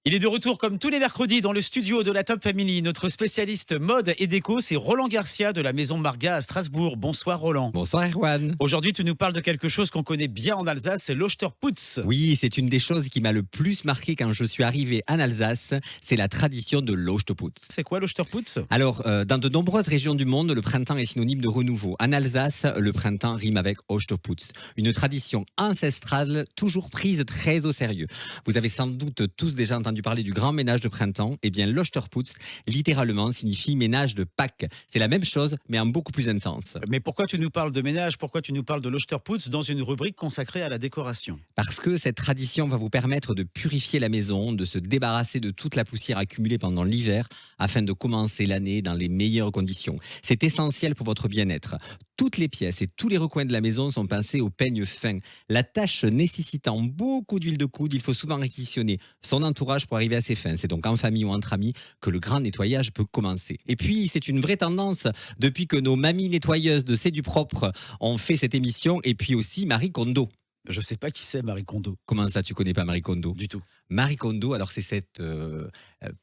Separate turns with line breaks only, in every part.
Il est de retour comme tous les mercredis dans le studio de la Top Family. Notre spécialiste mode et déco, c'est Roland Garcia de la Maison Marga à Strasbourg. Bonsoir Roland.
Bonsoir Erwan.
Aujourd'hui, tu nous parles de quelque chose qu'on connaît bien en Alsace, c'est l'Osterputz.
Oui, c'est une des choses qui m'a le plus marqué quand je suis arrivé en Alsace, c'est la tradition de l'Osterputz.
C'est quoi l'Osterputz?
Alors, dans de nombreuses régions du monde, le printemps est synonyme de renouveau. En Alsace, le printemps rime avec Osterputz, une tradition ancestrale toujours prise très au sérieux. Vous avez sans doute tous déjà entendu parler du grand ménage de printemps. Eh bien, l'Osterputz, littéralement, signifie ménage de Pâques. C'est la même chose, mais en beaucoup plus intense.
Mais pourquoi tu nous parles de ménage? Pourquoi tu nous parles de l'Osterputz dans une rubrique consacrée à la décoration?
Parce que cette tradition va vous permettre de purifier la maison, de se débarrasser de toute la poussière accumulée pendant l'hiver, afin de commencer l'année dans les meilleures conditions. C'est essentiel pour votre bien-être. Toutes les pièces et tous les recoins de la maison sont pensés au peigne fin. La tâche nécessitant beaucoup d'huile de coude, il faut souvent réquisitionner son entourage pour arriver à ses fins. C'est donc en famille ou entre amis que le grand nettoyage peut commencer. Et puis, c'est une vraie tendance depuis que nos mamies nettoyeuses de C'est du propre ont fait cette émission, et puis aussi Marie Kondo.
Je sais pas qui c'est Marie Kondo.
Comment ça, tu connais pas Marie Kondo?
Du tout.
Marie Kondo, alors c'est cette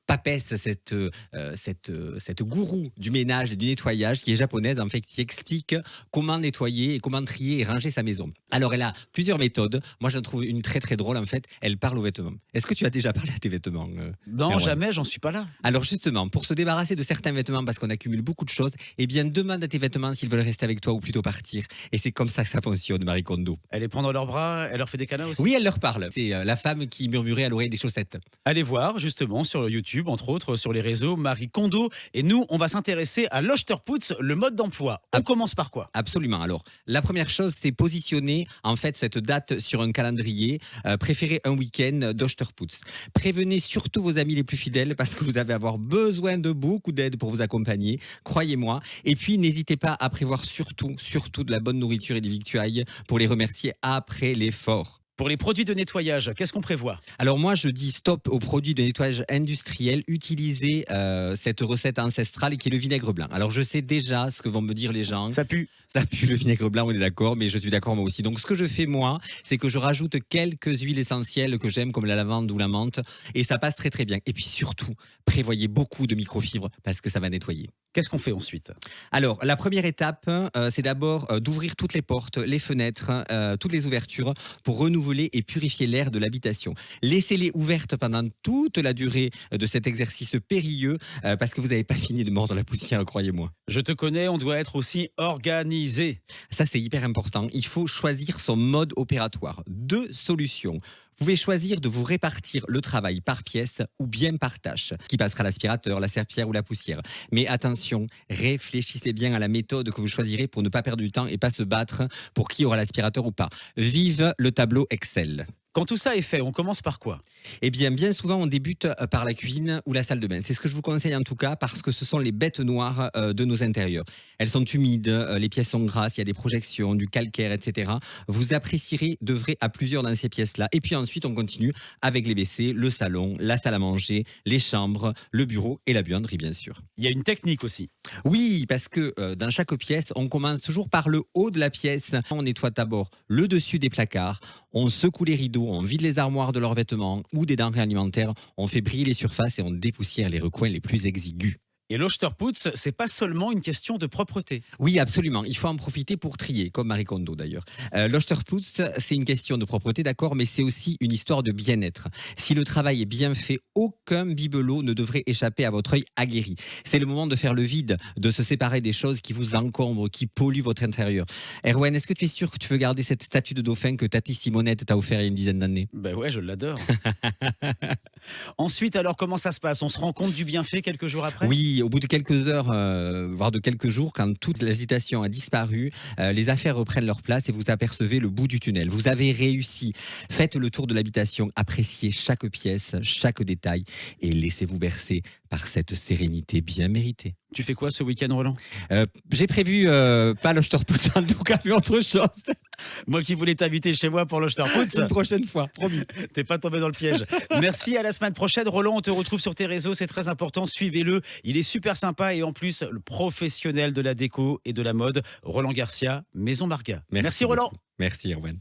papesse, cette gourou du ménage et du nettoyage qui est japonaise, en fait, qui explique comment nettoyer et comment trier et ranger sa maison. Alors, elle a plusieurs méthodes. Moi, j'en trouve une très très drôle, en fait. Elle parle aux vêtements. Est-ce que tu as déjà parlé à tes vêtements
Non,
Erwan?
jamais, j'en suis pas là.
Alors justement, pour se débarrasser de certains vêtements, parce qu'on accumule beaucoup de choses, eh bien, demande à tes vêtements s'ils veulent rester avec toi ou plutôt partir. Et c'est comme ça que ça fonctionne, Marie Kondo.
Elle les prend dans leurs bras, elle leur fait des câlins aussi.
Oui, elle leur parle. C'est la femme qui murmurait à l'oreille des chaussettes.
Allez voir justement sur YouTube, entre autres sur les réseaux, Marie Kondo. Et nous, on va s'intéresser à l'Osterputz, le mode d'emploi. On commence par quoi?
Absolument. Alors, la première chose, c'est positionner en fait cette date sur un calendrier. Préférez un week-end d'Osterputz. Prévenez surtout vos amis les plus fidèles parce que vous allez avoir besoin de beaucoup d'aide pour vous accompagner. Croyez-moi. Et puis, n'hésitez pas à prévoir surtout de la bonne nourriture et des victuailles pour les remercier après l'effort.
Pour les produits de nettoyage, qu'est-ce qu'on prévoit?
Alors moi, je dis stop aux produits de nettoyage industriel. Utilisez cette recette ancestrale qui est le vinaigre blanc. Alors je sais déjà ce que vont me dire les gens.
Ça pue.
Ça pue le vinaigre blanc, on est d'accord, mais je suis d'accord moi aussi. Donc ce que je fais moi, c'est que je rajoute quelques huiles essentielles que j'aime comme la lavande ou la menthe et ça passe très très bien. Et puis surtout, prévoyez beaucoup de microfibres parce que ça va nettoyer.
Qu'est-ce qu'on fait ensuite?
Alors, la première étape, c'est d'abord d'ouvrir toutes les portes, les fenêtres, toutes les ouvertures pour renouveler et purifier l'air de l'habitation. Laissez-les ouvertes pendant toute la durée de cet exercice périlleux parce que vous n'avez pas fini de mordre la poussière, croyez-moi.
Je te connais, on doit être aussi organisé.
Ça, c'est hyper important. Il faut choisir son mode opératoire. Deux solutions. Vous pouvez choisir de vous répartir le travail par pièce ou bien par tâche, qui passera l'aspirateur, la serpillière ou la poussière. Mais attention, réfléchissez bien à la méthode que vous choisirez pour ne pas perdre du temps et pas se battre pour qui aura l'aspirateur ou pas. Vive le tableau Excel.
Quand tout ça est fait, on commence par quoi?
Eh bien souvent, on débute par la cuisine ou la salle de bain. C'est ce que je vous conseille en tout cas parce que ce sont les bêtes noires de nos intérieurs. Elles sont humides, les pièces sont grasses, il y a des projections, du calcaire, etc. Vous apprécierez d'œuvrer à plusieurs dans ces pièces-là. Et puis ensuite, on continue avec les WC, le salon, la salle à manger, les chambres, le bureau et la buanderie, bien sûr.
Il y a une technique aussi.
Oui, parce que dans chaque pièce, on commence toujours par le haut de la pièce. On nettoie d'abord le dessus des placards, on secoue les rideaux, on vide les armoires de leurs vêtements ou des denrées alimentaires, on fait briller les surfaces et on dépoussière les recoins les plus exigus.
Et l'Osterputz, c'est pas seulement une question de propreté.
Oui, absolument. Il faut en profiter pour trier, comme Marie Kondo d'ailleurs. L'Osterputz, c'est une question de propreté, d'accord, mais c'est aussi une histoire de bien-être. Si le travail est bien fait, aucun bibelot ne devrait échapper à votre œil aguerri. C'est le moment de faire le vide, de se séparer des choses qui vous encombrent, qui polluent votre intérieur. Erwan, est-ce que tu es sûr que tu veux garder cette statue de dauphin que Tati Simonette t'a offert il y a une dizaine d'années?
Ben ouais, je l'adore. Ensuite, alors comment ça se passe? On se rend compte du bienfait quelques jours après?
Oui, au bout de quelques heures, voire de quelques jours, quand toute l'agitation a disparu, les affaires reprennent leur place et vous apercevez le bout du tunnel. Vous avez réussi. Faites le tour de l'habitation, appréciez chaque pièce, chaque détail et laissez-vous bercer par cette sérénité bien méritée.
Tu fais quoi ce week-end, Roland?
J'ai prévu pas l'Osterputz en tout cas, mais autre chose.
Moi qui voulais t'inviter chez moi pour l'Osterputz,
Une prochaine fois, promis.
t'es pas tombé dans le piège. Merci, à la semaine prochaine. Roland, on te retrouve sur tes réseaux, c'est très important, suivez-le. Il est super sympa et en plus, le professionnel de la déco et de la mode, Roland Garcia, Maison Marga. Merci Roland.
Beaucoup. Merci Erwan.